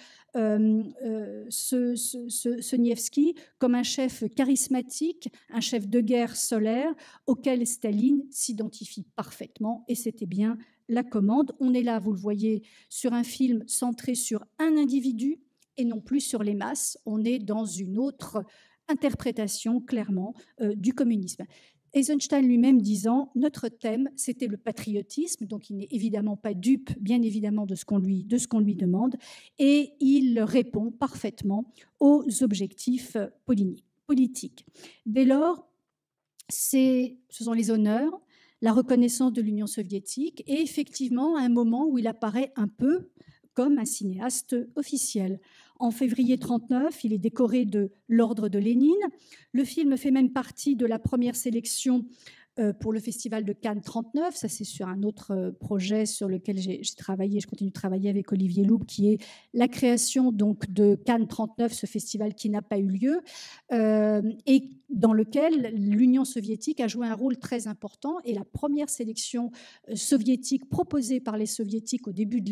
Speaker 2: Nevsky comme un chef charismatique, un chef de guerre solaire auquel Staline s'identifie parfaitement, et c'était bien la commande. On est là, vous le voyez, sur un film centré sur un individu et non plus sur les masses. On est dans une autre interprétation, clairement, du communisme. Eisenstein lui-même disant, notre thème, c'était le patriotisme, donc il n'est évidemment pas dupe, bien évidemment, de ce qu'on lui demande, et il répond parfaitement aux objectifs politiques. Dès lors, ce sont les honneurs, la reconnaissance de l'Union soviétique, et effectivement un moment où il apparaît un peu comme un cinéaste officiel. En février 1939, il est décoré de l'Ordre de Lénine. Le film fait même partie de la première sélection pour le Festival de Cannes 1939. Ça, c'est sur un autre projet sur lequel j'ai travaillé, je continue de travailler avec Olivier Loub, qui est la création donc de Cannes 1939, ce festival qui n'a pas eu lieu, et dans lequel l'Union soviétique a joué un rôle très important. Et la première sélection soviétique proposée par les soviétiques au début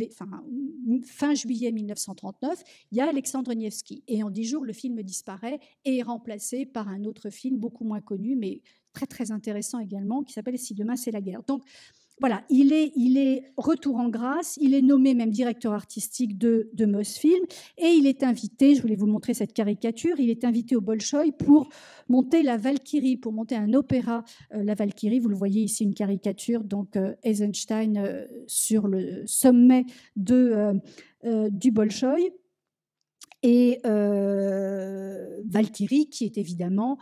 Speaker 2: fin juillet 1939, il y a Alexandre Nevsky. Et en 10 jours, le film disparaît et est remplacé par un autre film beaucoup moins connu, mais très très intéressant également, qui s'appelle « Si demain c'est la guerre ». Donc voilà, il est retour en grâce, il est nommé même directeur artistique de Mosfilm, et il est invité, je voulais vous montrer cette caricature, il est invité au Bolchoï pour monter la Valkyrie, pour monter un opéra, la Valkyrie. Vous le voyez ici, une caricature, donc Eisenstein sur le sommet du Bolchoï, et Valkyrie qui est évidemment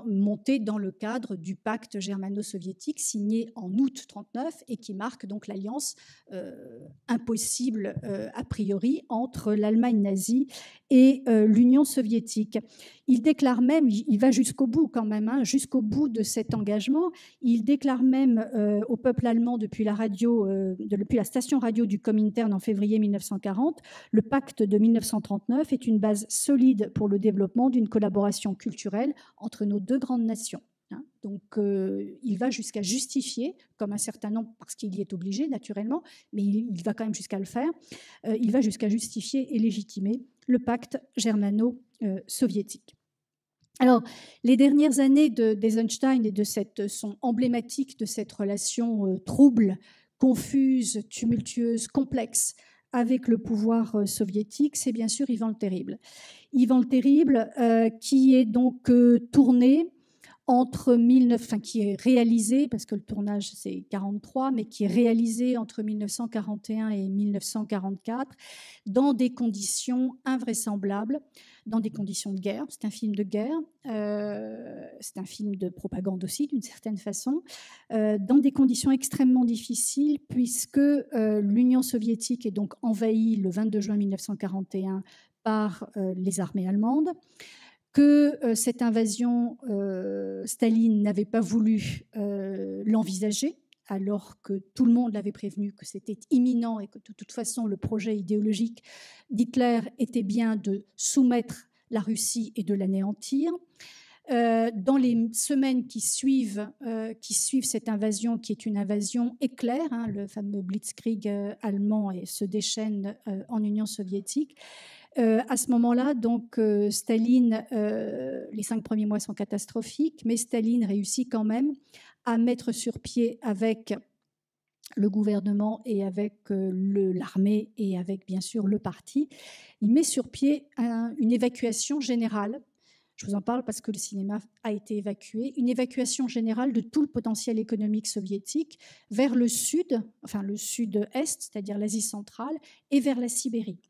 Speaker 2: montée dans le cadre du pacte germano-soviétique signé en août 1939 et qui marque donc l'alliance impossible a priori entre l'Allemagne nazie et l'Union soviétique. Il déclare même, il va jusqu'au bout quand même, hein, jusqu'au bout de cet engagement, il déclare même au peuple allemand depuis la station radio du Comintern en février 1940, le pacte de 1939 est une base solide pour le développement d'une collaboration culturelle entre nos deux grandes nations. Donc, il va jusqu'à justifier, comme un certain nombre, parce qu'il y est obligé naturellement, mais il va quand même jusqu'à le faire, il va jusqu'à justifier et légitimer le pacte germano-soviétique. Alors, les dernières années d'Eisenstein sont emblématiques de cette relation trouble, confuse, tumultueuse, complexe avec le pouvoir soviétique. C'est bien sûr Ivan le Terrible. Ivan le Terrible, qui est donc tourné qui est réalisé, parce que le tournage c'est 43, mais qui est réalisé entre 1941 et 1944 dans des conditions invraisemblables, dans des conditions de guerre. C'est un film de guerre, c'est un film de propagande aussi d'une certaine façon, dans des conditions extrêmement difficiles, puisque l'Union soviétique est donc envahie le 22 juin 1941 par les armées allemandes, que cette invasion, Staline n'avait pas voulu l'envisager, alors que tout le monde l'avait prévenu que c'était imminent et que de toute façon le projet idéologique d'Hitler était bien de soumettre la Russie et de l'anéantir. Dans les semaines qui suivent cette invasion, qui est une invasion éclair, hein, le fameux Blitzkrieg allemand se déchaîne en Union soviétique. À ce moment-là, donc, Staline, les 5 premiers mois sont catastrophiques, mais Staline réussit quand même à mettre sur pied avec le gouvernement et avec l'armée et avec bien sûr le parti, il met sur pied une évacuation générale. Je vous en parle parce que le cinéma a été évacué, une évacuation générale de tout le potentiel économique soviétique vers le sud, enfin le sud-est, c'est-à-dire l'Asie centrale, et vers la Sibérie.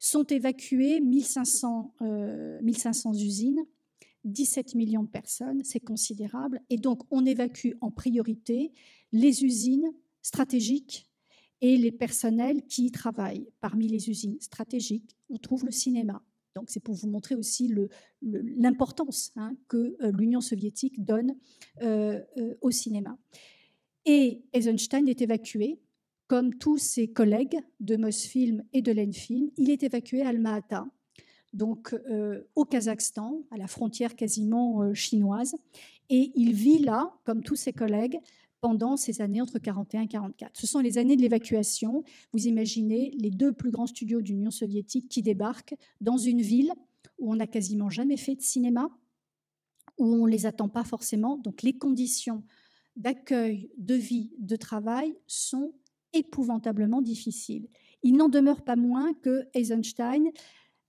Speaker 2: Sont évacuées 1500 usines, 17 millions de personnes, c'est considérable. Et donc, on évacue en priorité les usines stratégiques et les personnels qui y travaillent. Parmi les usines stratégiques, on trouve le cinéma. Donc, c'est pour vous montrer aussi l'importance que l'Union soviétique donne au cinéma. Et Eisenstein est évacué, comme tous ses collègues de Mosfilm et de Lenfilm. Il est évacué à Alma-Ata, donc au Kazakhstan, à la frontière quasiment chinoise. Et il vit là, comme tous ses collègues, pendant ces années entre 1941 et 1944. Ce sont les années de l'évacuation. Vous imaginez les 2 plus grands studios d'Union soviétique qui débarquent dans une ville où on n'a quasiment jamais fait de cinéma, où on ne les attend pas forcément. Donc les conditions d'accueil, de vie, de travail sont épouvantablement difficiles. Il n'en demeure pas moins que Eisenstein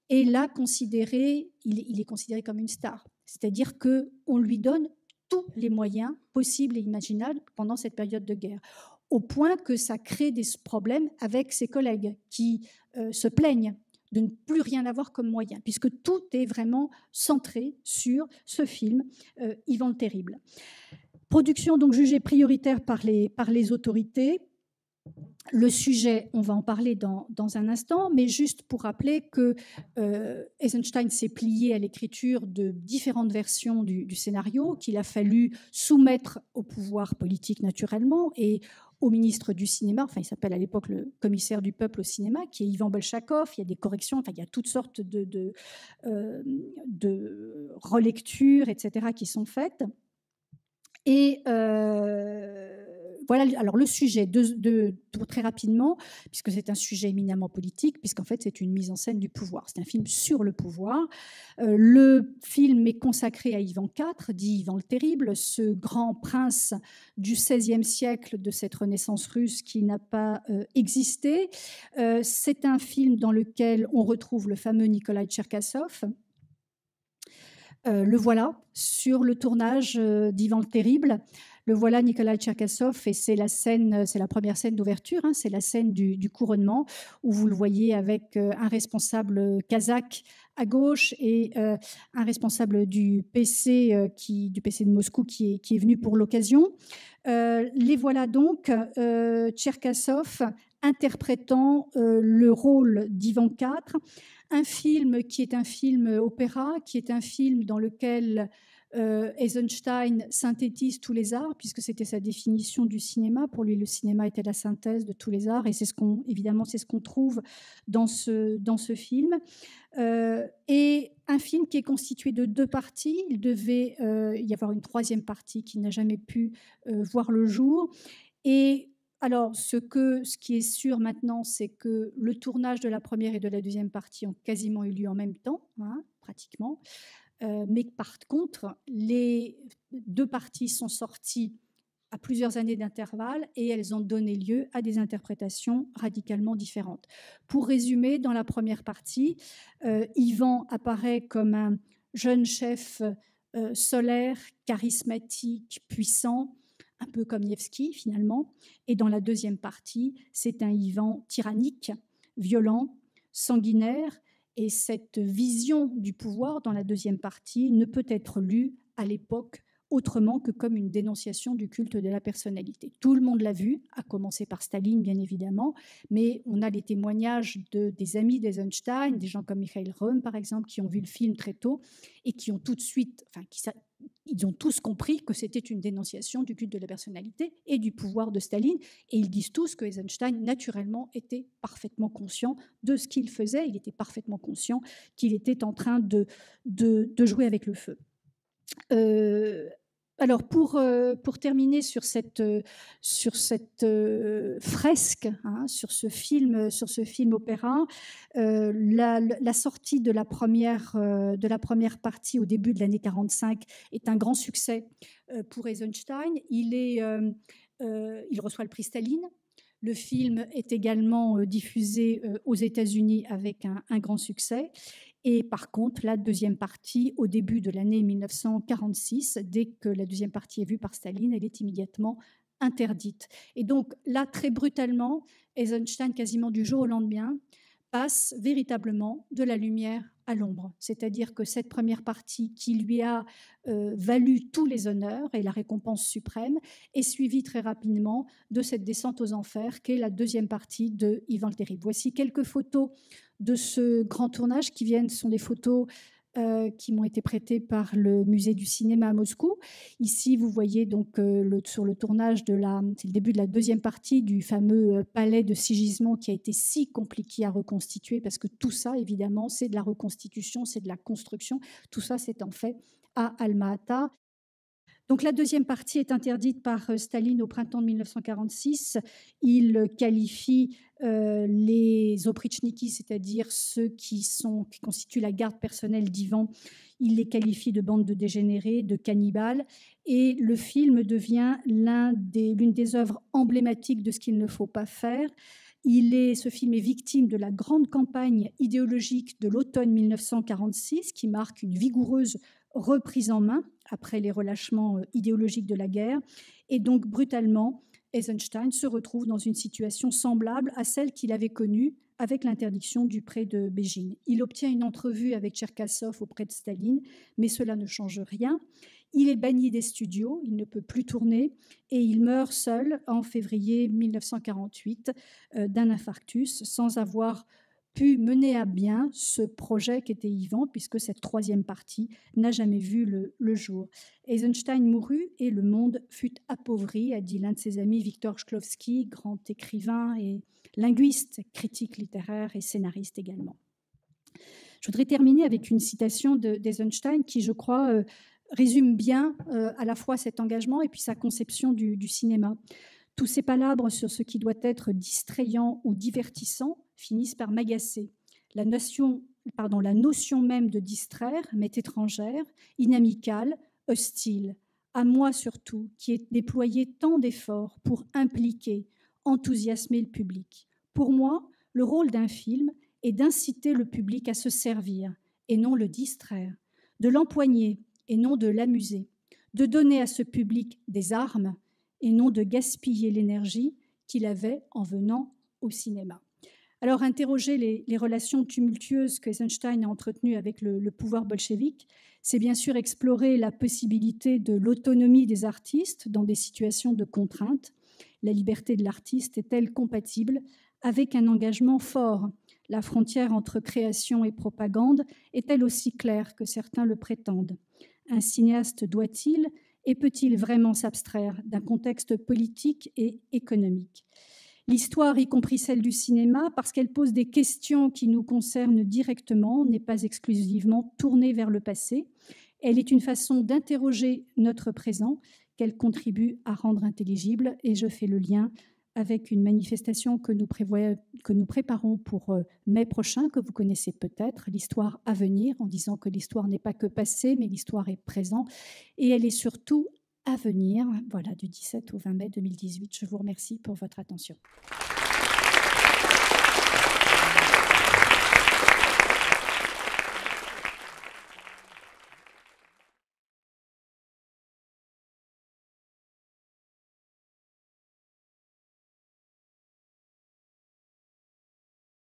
Speaker 2: est là considéré, il est considéré comme une star. C'est-à-dire qu'on lui donne tous les moyens possibles et imaginables pendant cette période de guerre, au point que ça crée des problèmes avec ses collègues qui se plaignent de ne plus rien avoir comme moyen, puisque tout est vraiment centré sur ce film, Ivan le Terrible. Production donc jugée prioritaire par les autorités. Le sujet, on va en parler dans un instant, mais juste pour rappeler que Eisenstein s'est plié à l'écriture de différentes versions du scénario, qu'il a fallu soumettre au pouvoir politique naturellement et au ministre du cinéma, enfin il s'appelle à l'époque le commissaire du peuple au cinéma, qui est Ivan Bolchakov. Il y a des corrections, enfin il y a toutes sortes de relectures, etc., qui sont faites. Et voilà, alors le sujet, très rapidement, puisque c'est un sujet éminemment politique, puisqu'en fait c'est une mise en scène du pouvoir. C'est un film sur le pouvoir. Le film est consacré à Ivan IV, dit Ivan le Terrible, ce grand prince du XVIe siècle de cette Renaissance russe qui n'a pas existé. C'est un film dans lequel on retrouve le fameux Nikolai Tcherkassov. Le voilà sur le tournage d'Ivan le Terrible. Le voilà, Nikolai Tcherkassov, et c'est la première scène d'ouverture, hein, c'est la scène du couronnement, où vous le voyez avec un responsable kazakh à gauche et un responsable du PC de Moscou qui est venu pour l'occasion. Les voilà donc, Tcherkassov interprétant le rôle d'Ivan IV, un film qui est un film opéra, qui est un film dans lequel Eisenstein synthétise tous les arts, puisque c'était sa définition du cinéma. Pour lui, le cinéma était la synthèse de tous les arts, et évidemment, c'est ce qu'on trouve dans ce film. Et un film qui est constitué de 2 parties. Il devait y avoir une 3e partie qui n'a jamais pu voir le jour. Et alors, ce qui est sûr maintenant, c'est que le tournage de la première et de la 2e partie ont quasiment eu lieu en même temps, hein, pratiquement. Mais par contre, les deux parties sont sorties à plusieurs années d'intervalle et elles ont donné lieu à des interprétations radicalement différentes. Pour résumer, dans la première partie, Ivan apparaît comme un jeune chef solaire, charismatique, puissant, un peu comme Nevsky finalement. Et dans la deuxième partie, c'est un Ivan tyrannique, violent, sanguinaire. Et cette vision du pouvoir dans la deuxième partie ne peut être lue à l'époque autrement que comme une dénonciation du culte de la personnalité. Tout le monde l'a vu, à commencer par Staline, bien évidemment, mais on a les témoignages des amis d'Eisenstein, des gens comme Michael Röhm, par exemple, qui ont vu le film très tôt et qui ont tout de suite, ils ont tous compris que c'était une dénonciation du culte de la personnalité et du pouvoir de Staline. Et ils disent tous que Eisenstein, naturellement, était parfaitement conscient de ce qu'il faisait. Il était parfaitement conscient qu'il était en train de jouer avec le feu. Alors pour terminer sur cette fresque, sur ce film opéra, la sortie de la première partie au début de l'année 45 est un grand succès pour Eisenstein. Il reçoit le prix Staline. Le film est également diffusé aux États-Unis avec un grand succès. Et par contre, la deuxième partie, au début de l'année 1946, dès que la deuxième partie est vue par Staline, elle est immédiatement interdite. Et donc là, très brutalement, Eisenstein, quasiment du jour au lendemain, passe véritablement de la lumière à l'ombre. C'est-à-dire que cette première partie qui lui a valu tous les honneurs et la récompense suprême est suivie très rapidement de cette descente aux enfers qu'est la deuxième partie de Ivan le Terrible. Voici quelques photos de ce grand tournage sont des photos qui m'ont été prêtées par le musée du cinéma à Moscou. Ici, vous voyez donc sur le tournage c'est le début de la deuxième partie du fameux palais de Sigismond qui a été si compliqué à reconstituer parce que tout ça, évidemment, c'est de la reconstitution, c'est de la construction. Tout ça, c'est en fait à Alma-Ata. Donc la deuxième partie est interdite par Staline au printemps de 1946. Il qualifie les oprichniki, c'est-à-dire ceux qui constituent la garde personnelle d'Ivan, il les qualifie de bandes de dégénérés, de cannibales. Et le film devient l'une des œuvres emblématiques de ce qu'il ne faut pas faire. Ce film est victime de la grande campagne idéologique de l'automne 1946 qui marque une vigoureuse reprise en main après les relâchements idéologiques de la guerre. Et donc, brutalement, Eisenstein se retrouve dans une situation semblable à celle qu'il avait connue avec l'interdiction du prêt de Bégine. Il obtient une entrevue avec Tcherkassov auprès de Staline, mais cela ne change rien. Il est banni des studios, il ne peut plus tourner et il meurt seul en février 1948 d'un infarctus sans avoir pu mener à bien ce projet qu'était Ivan, puisque cette troisième partie n'a jamais vu le jour. Eisenstein mourut et le monde fut appauvri, a dit l'un de ses amis, Victor Shklovsky, grand écrivain et linguiste, critique littéraire et scénariste également. Je voudrais terminer avec une citation d'Eisenstein qui, je crois, résume bien à la fois cet engagement et puis sa conception du cinéma. Tous ces palabres sur ce qui doit être distrayant ou divertissant finissent par m'agacer. La notion même de distraire m'est étrangère, inamicale, hostile. À moi surtout, qui ai déployé tant d'efforts pour impliquer, enthousiasmer le public. Pour moi, le rôle d'un film est d'inciter le public à se servir et non le distraire, de l'empoigner et non de l'amuser, de donner à ce public des armes et non de gaspiller l'énergie qu'il avait en venant au cinéma. Alors, interroger les relations tumultueuses que Eisenstein a entretenues avec le pouvoir bolchevique, c'est bien sûr explorer la possibilité de l'autonomie des artistes dans des situations de contrainte. La liberté de l'artiste est-elle compatible avec un engagement fort ? La frontière entre création et propagande est-elle aussi claire que certains le prétendent ? Un cinéaste doit-il et peut-il vraiment s'abstraire d'un contexte politique et économique ? L'histoire, y compris celle du cinéma, parce qu'elle pose des questions qui nous concernent directement, n'est pas exclusivement tournée vers le passé. Elle est une façon d'interroger notre présent qu'elle contribue à rendre intelligible, et je fais le lien avec une manifestation que nous préparons pour mai prochain, que vous connaissez peut-être, l'histoire à venir, en disant que l'histoire n'est pas que passée, mais l'histoire est présente, et elle est surtout à venir, voilà, du 17 au 20 mai 2018. Je vous remercie pour votre attention.